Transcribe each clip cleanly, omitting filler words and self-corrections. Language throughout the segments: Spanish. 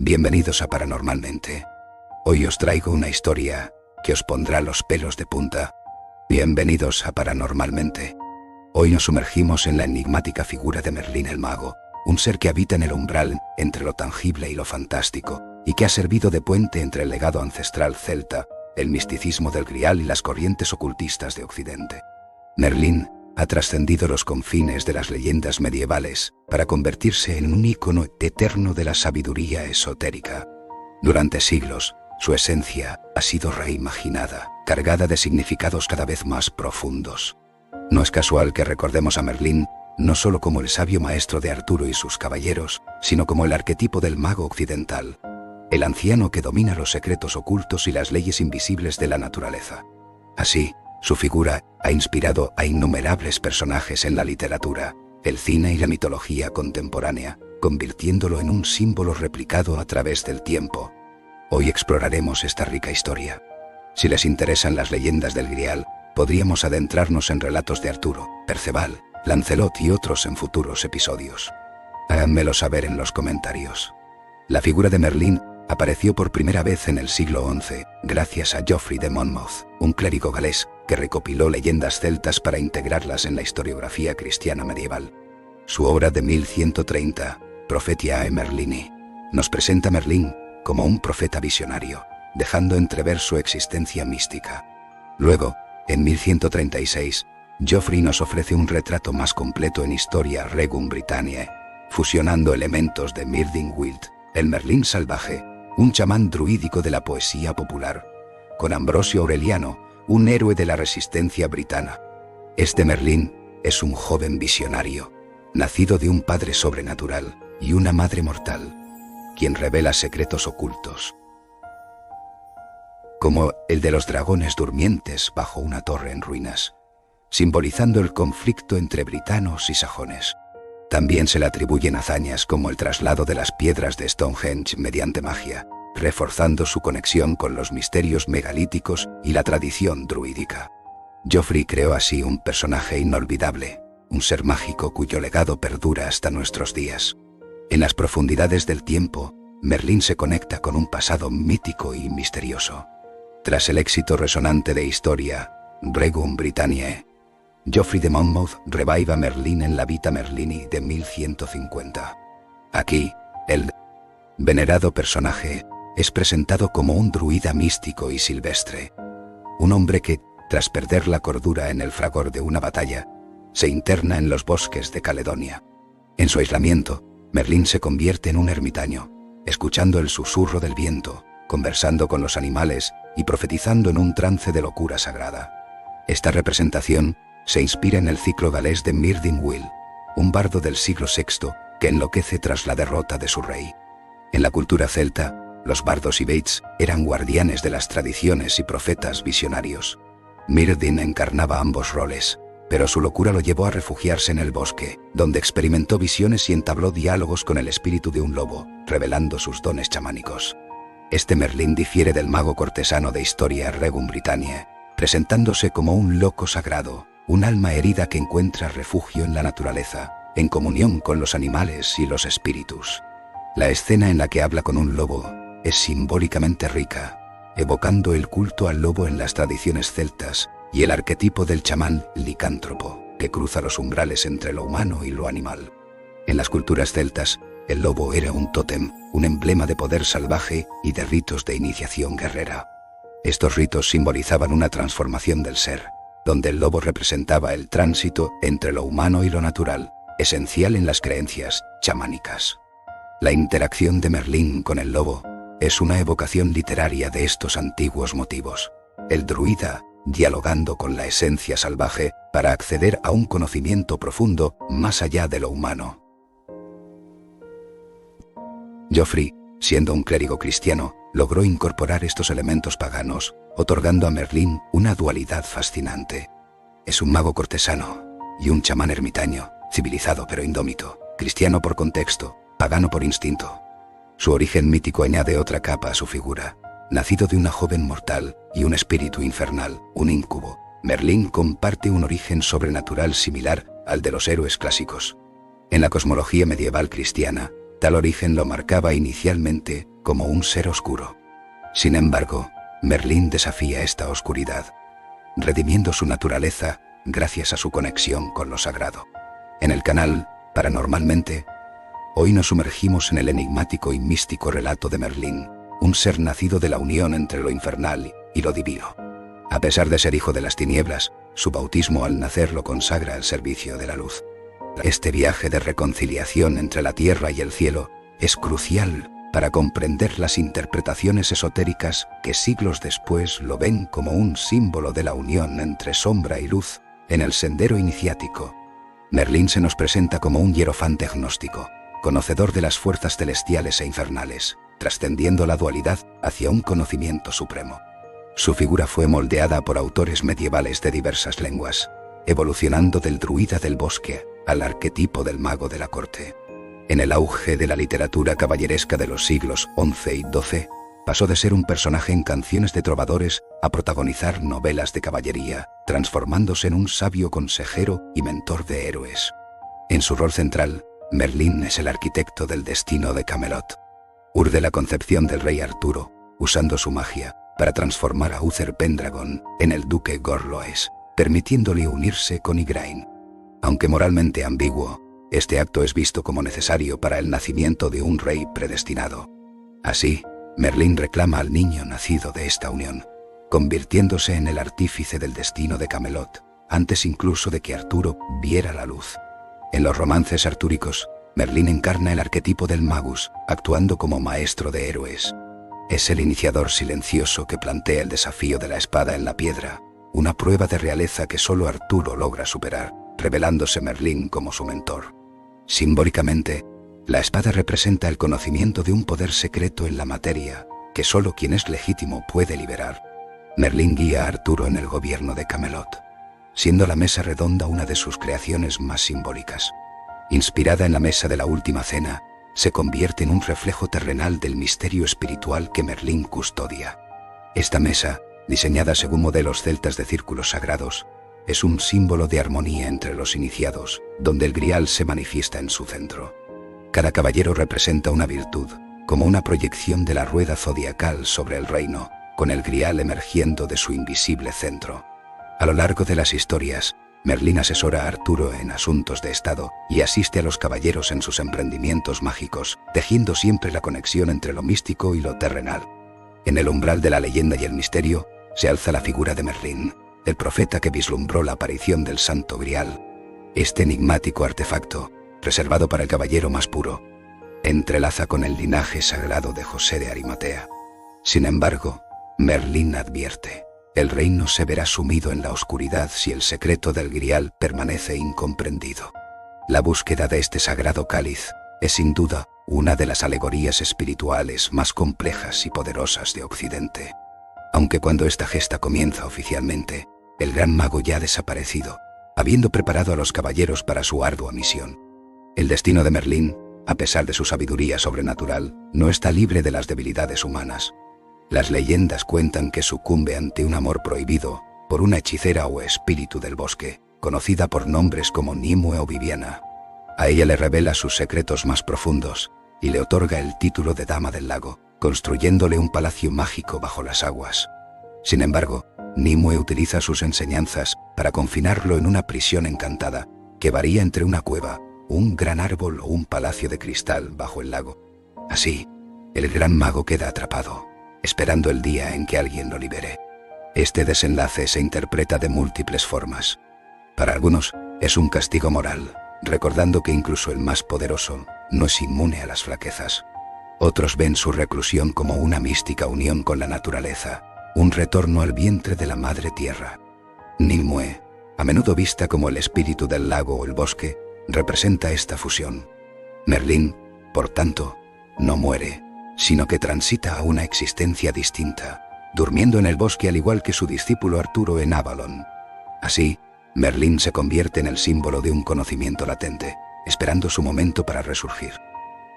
Bienvenidos a Paranormalmente. Hoy os traigo una historia que os pondrá los pelos de punta. Bienvenidos a Paranormalmente. Hoy nos sumergimos en la enigmática figura de Merlín el Mago, un ser que habita en el umbral entre lo tangible y lo fantástico, y que ha servido de puente entre el legado ancestral celta, el misticismo del Grial y las corrientes ocultistas de Occidente. Merlín ha trascendido los confines de las leyendas medievales para convertirse en un ícono eterno de la sabiduría esotérica. Durante siglos, su esencia ha sido reimaginada, cargada de significados cada vez más profundos. No es casual que recordemos a Merlín no solo como el sabio maestro de Arturo y sus caballeros, sino como el arquetipo del mago occidental, el anciano que domina los secretos ocultos y las leyes invisibles de la naturaleza. Así, su figura ha inspirado a innumerables personajes en la literatura, el cine y la mitología contemporánea, convirtiéndolo en un símbolo replicado a través del tiempo. Hoy exploraremos esta rica historia. Si les interesan las leyendas del Grial, podríamos adentrarnos en relatos de Arturo, Perceval, Lancelot y otros en futuros episodios. Háganmelo saber en los comentarios. La figura de Merlín apareció por primera vez en el siglo XI, gracias a Geoffrey de Monmouth, un clérigo galés que recopiló leyendas celtas para integrarlas en la historiografía cristiana medieval. Su obra de 1130, Prophetiae Merlini, nos presenta a Merlín como un profeta visionario, dejando entrever su existencia mística. Luego, en 1136, Geoffrey nos ofrece un retrato más completo en Historia Regum Britanniae, fusionando elementos de Myrdin Wild, el Merlín salvaje, un chamán druídico de la poesía popular, con Ambrosio Aureliano, un héroe de la resistencia britana. Este Merlín es un joven visionario, nacido de un padre sobrenatural y una madre mortal, quien revela secretos ocultos, como el de los dragones durmientes bajo una torre en ruinas, simbolizando el conflicto entre britanos y sajones. También se le atribuyen hazañas como el traslado de las piedras de Stonehenge mediante magia, reforzando su conexión con los misterios megalíticos y la tradición druídica. Geoffrey creó así un personaje inolvidable, un ser mágico cuyo legado perdura hasta nuestros días. En las profundidades del tiempo, Merlín se conecta con un pasado mítico y misterioso. Tras el éxito resonante de Historia Regum Britanniae, Geoffrey de Monmouth reviva a Merlín en la Vita Merlini de 1150. Aquí, el venerado personaje es presentado como un druida místico y silvestre, un hombre que, tras perder la cordura en el fragor de una batalla, se interna en los bosques de Caledonia. En su aislamiento, Merlín se convierte en un ermitaño, escuchando el susurro del viento, conversando con los animales y profetizando en un trance de locura sagrada. Esta representación se inspira en el ciclo galés de Myrdin Wild, un bardo del siglo VI que enloquece tras la derrota de su rey. En la cultura celta, los bardos y beits eran guardianes de las tradiciones y profetas visionarios. Myrdin encarnaba ambos roles, pero su locura lo llevó a refugiarse en el bosque, donde experimentó visiones y entabló diálogos con el espíritu de un lobo, revelando sus dones chamánicos. Este Merlín difiere del mago cortesano de Historia Regum Britanniae, presentándose como un loco sagrado, un alma herida que encuentra refugio en la naturaleza, en comunión con los animales y los espíritus. La escena en la que habla con un lobo es simbólicamente rica, evocando el culto al lobo en las tradiciones celtas y el arquetipo del chamán licántropo, que cruza los umbrales entre lo humano y lo animal. En las culturas celtas, el lobo era un tótem, un emblema de poder salvaje y de ritos de iniciación guerrera. Estos ritos simbolizaban una transformación del ser, donde el lobo representaba el tránsito entre lo humano y lo natural, esencial en las creencias chamánicas. La interacción de Merlín con el lobo es una evocación literaria de estos antiguos motivos. El druida dialogando con la esencia salvaje para acceder a un conocimiento profundo más allá de lo humano. Geoffrey, siendo un clérigo cristiano, logró incorporar estos elementos paganos, otorgando a Merlín una dualidad fascinante. Es un mago cortesano y un chamán ermitaño, civilizado pero indómito, cristiano por contexto, pagano por instinto. Su origen mítico añade otra capa a su figura. Nacido de una joven mortal y un espíritu infernal, un íncubo, Merlín comparte un origen sobrenatural similar al de los héroes clásicos. En la cosmología medieval cristiana, tal origen lo marcaba inicialmente como un ser oscuro. Sin embargo, Merlín desafía esta oscuridad, redimiendo su naturaleza gracias a su conexión con lo sagrado. En el canal Paranormalmente, hoy nos sumergimos en el enigmático y místico relato de Merlín, un ser nacido de la unión entre lo infernal y lo divino. A pesar de ser hijo de las tinieblas, su bautismo al nacer lo consagra al servicio de la luz. Este viaje de reconciliación entre la tierra y el cielo es crucial para comprender las interpretaciones esotéricas que siglos después lo ven como un símbolo de la unión entre sombra y luz en el sendero iniciático. Merlín se nos presenta como un hierofante gnóstico, conocedor de las fuerzas celestiales e infernales, trascendiendo la dualidad hacia un conocimiento supremo. Su figura fue moldeada por autores medievales de diversas lenguas, evolucionando del druida del bosque al arquetipo del mago de la corte. En el auge de la literatura caballeresca de los siglos XI y XII, pasó de ser un personaje en canciones de trovadores a protagonizar novelas de caballería, transformándose en un sabio consejero y mentor de héroes. En su rol central, Merlín es el arquitecto del destino de Camelot. Urde la concepción del rey Arturo, usando su magia para transformar a Uther Pendragon en el duque Gorlois, permitiéndole unirse con Igraine. Aunque moralmente ambiguo, este acto es visto como necesario para el nacimiento de un rey predestinado. Así, Merlín reclama al niño nacido de esta unión, convirtiéndose en el artífice del destino de Camelot, antes incluso de que Arturo viera la luz. En los romances artúricos, Merlín encarna el arquetipo del magus, actuando como maestro de héroes. Es el iniciador silencioso que plantea el desafío de la espada en la piedra, una prueba de realeza que solo Arturo logra superar, revelándose Merlín como su mentor. Simbólicamente, la espada representa el conocimiento de un poder secreto en la materia, que solo quien es legítimo puede liberar. Merlín guía a Arturo en el gobierno de Camelot, siendo la mesa redonda una de sus creaciones más simbólicas. Inspirada en la mesa de la última cena, se convierte en un reflejo terrenal del misterio espiritual que Merlín custodia. Esta mesa, diseñada según modelos celtas de círculos sagrados, es un símbolo de armonía entre los iniciados, donde el grial se manifiesta en su centro. Cada caballero representa una virtud, como una proyección de la rueda zodiacal sobre el reino, con el grial emergiendo de su invisible centro. A lo largo de las historias, Merlín asesora a Arturo en asuntos de estado y asiste a los caballeros en sus emprendimientos mágicos, tejiendo siempre la conexión entre lo místico y lo terrenal. En el umbral de la leyenda y el misterio, se alza la figura de Merlín, el profeta que vislumbró la aparición del Santo Grial. Este enigmático artefacto, reservado para el caballero más puro, entrelaza con el linaje sagrado de José de Arimatea. Sin embargo, Merlín advierte: el reino se verá sumido en la oscuridad si el secreto del Grial permanece incomprendido. La búsqueda de este sagrado cáliz es sin duda una de las alegorías espirituales más complejas y poderosas de Occidente. Aunque cuando esta gesta comienza oficialmente, el gran mago ya ha desaparecido, habiendo preparado a los caballeros para su ardua misión. El destino de Merlín, a pesar de su sabiduría sobrenatural, no está libre de las debilidades humanas. Las leyendas cuentan que sucumbe ante un amor prohibido por una hechicera o espíritu del bosque, conocida por nombres como Nimue o Viviana. A ella le revela sus secretos más profundos y le otorga el título de Dama del Lago, construyéndole un palacio mágico bajo las aguas. Sin embargo, Nimue utiliza sus enseñanzas para confinarlo en una prisión encantada, que varía entre una cueva, un gran árbol o un palacio de cristal bajo el lago. Así, el gran mago queda atrapado, esperando el día en que alguien lo libere. Este desenlace se interpreta de múltiples formas. Para algunos, es un castigo moral, recordando que incluso el más poderoso no es inmune a las flaquezas. Otros ven su reclusión como una mística unión con la naturaleza, un retorno al vientre de la madre tierra. Nimue, a menudo vista como el espíritu del lago o el bosque, representa esta fusión. Merlín, por tanto, no muere, sino que transita a una existencia distinta, durmiendo en el bosque al igual que su discípulo Arturo en Avalon. Así, Merlín se convierte en el símbolo de un conocimiento latente, esperando su momento para resurgir.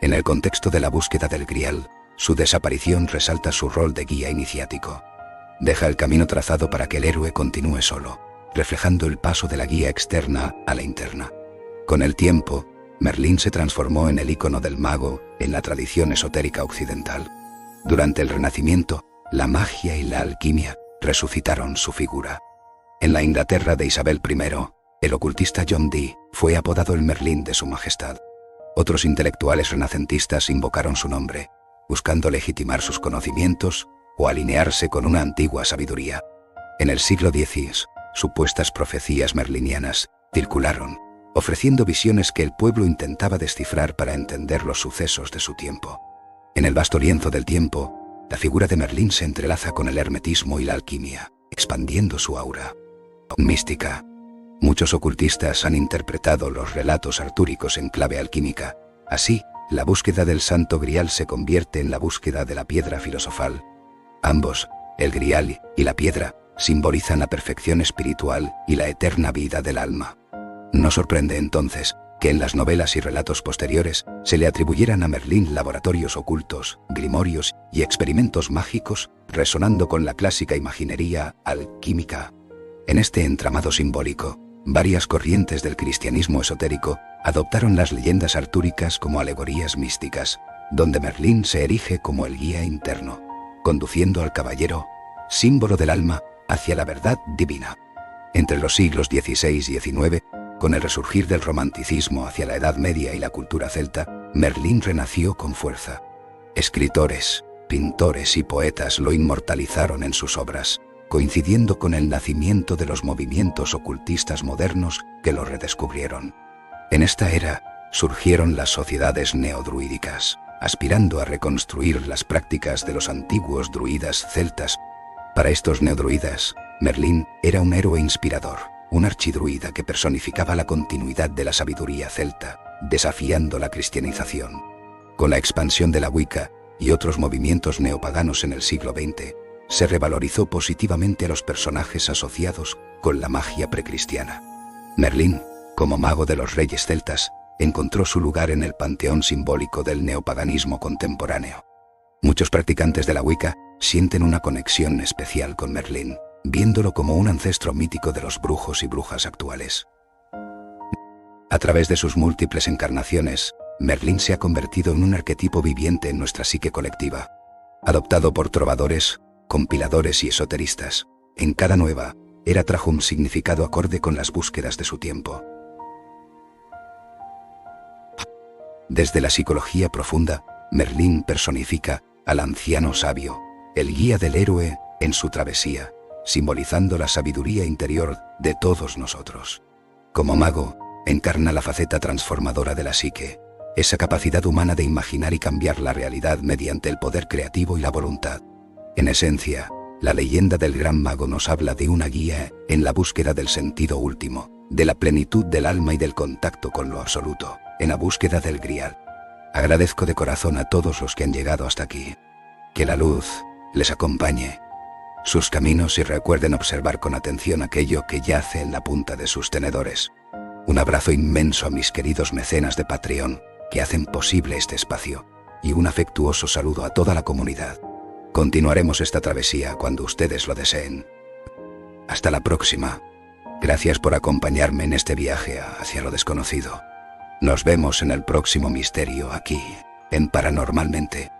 En el contexto de la búsqueda del Grial, su desaparición resalta su rol de guía iniciático. Deja el camino trazado para que el héroe continúe solo, reflejando el paso de la guía externa a la interna. Con el tiempo, Merlín se transformó en el ícono del mago en la tradición esotérica occidental. Durante el Renacimiento, la magia y la alquimia resucitaron su figura. En la Inglaterra de Isabel I, el ocultista John Dee fue apodado el Merlín de su majestad. Otros intelectuales renacentistas invocaron su nombre, buscando legitimar sus conocimientos o alinearse con una antigua sabiduría. En el siglo X, supuestas profecías merlinianas circularon, ofreciendo visiones que el pueblo intentaba descifrar para entender los sucesos de su tiempo. En el vasto lienzo del tiempo, la figura de Merlín se entrelaza con el hermetismo y la alquimia, expandiendo su aura mística. Muchos ocultistas han interpretado los relatos artúricos en clave alquímica. Así, la búsqueda del Santo Grial se convierte en la búsqueda de la piedra filosofal. Ambos, el Grial y la piedra, simbolizan la perfección espiritual y la eterna vida del alma. No sorprende entonces que en las novelas y relatos posteriores se le atribuyeran a Merlín laboratorios ocultos, grimorios y experimentos mágicos, resonando con la clásica imaginería alquímica. En este entramado simbólico, varias corrientes del cristianismo esotérico adoptaron las leyendas artúricas como alegorías místicas, donde Merlín se erige como el guía interno, conduciendo al caballero, símbolo del alma, hacia la verdad divina. Entre los siglos XVI y XIX, con el resurgir del romanticismo hacia la Edad Media y la cultura celta, Merlín renació con fuerza. Escritores, pintores y poetas lo inmortalizaron en sus obras, coincidiendo con el nacimiento de los movimientos ocultistas modernos que lo redescubrieron. En esta era, surgieron las sociedades neodruídicas, aspirando a reconstruir las prácticas de los antiguos druidas celtas. Para estos neodruidas, Merlín era un héroe inspirador, un archidruida que personificaba la continuidad de la sabiduría celta, desafiando la cristianización. Con la expansión de la Wicca y otros movimientos neopaganos en el siglo XX, se revalorizó positivamente a los personajes asociados con la magia precristiana. Merlín, como mago de los reyes celtas, encontró su lugar en el panteón simbólico del neopaganismo contemporáneo. Muchos practicantes de la Wicca sienten una conexión especial con Merlín, viéndolo como un ancestro mítico de los brujos y brujas actuales. A través de sus múltiples encarnaciones, Merlín se ha convertido en un arquetipo viviente en nuestra psique colectiva. Adoptado por trovadores, compiladores y esoteristas, en cada nueva era trajo un significado acorde con las búsquedas de su tiempo. Desde la psicología profunda, Merlín personifica al anciano sabio, el guía del héroe en su travesía, simbolizando la sabiduría interior de todos nosotros. Como mago, encarna la faceta transformadora de la psique, esa capacidad humana de imaginar y cambiar la realidad mediante el poder creativo y la voluntad. En esencia, la leyenda del gran mago nos habla de una guía en la búsqueda del sentido último, de la plenitud del alma y del contacto con lo absoluto, en la búsqueda del Grial. Agradezco de corazón a todos los que han llegado hasta aquí. Que la luz les acompañe sus caminos y recuerden observar con atención aquello que yace en la punta de sus tenedores. Un abrazo inmenso a mis queridos mecenas de Patreon que hacen posible este espacio y un afectuoso saludo a toda la comunidad. Continuaremos esta travesía cuando ustedes lo deseen. Hasta la próxima. Gracias por acompañarme en este viaje hacia lo desconocido. Nos vemos en el próximo misterio aquí, en Paranormalmente.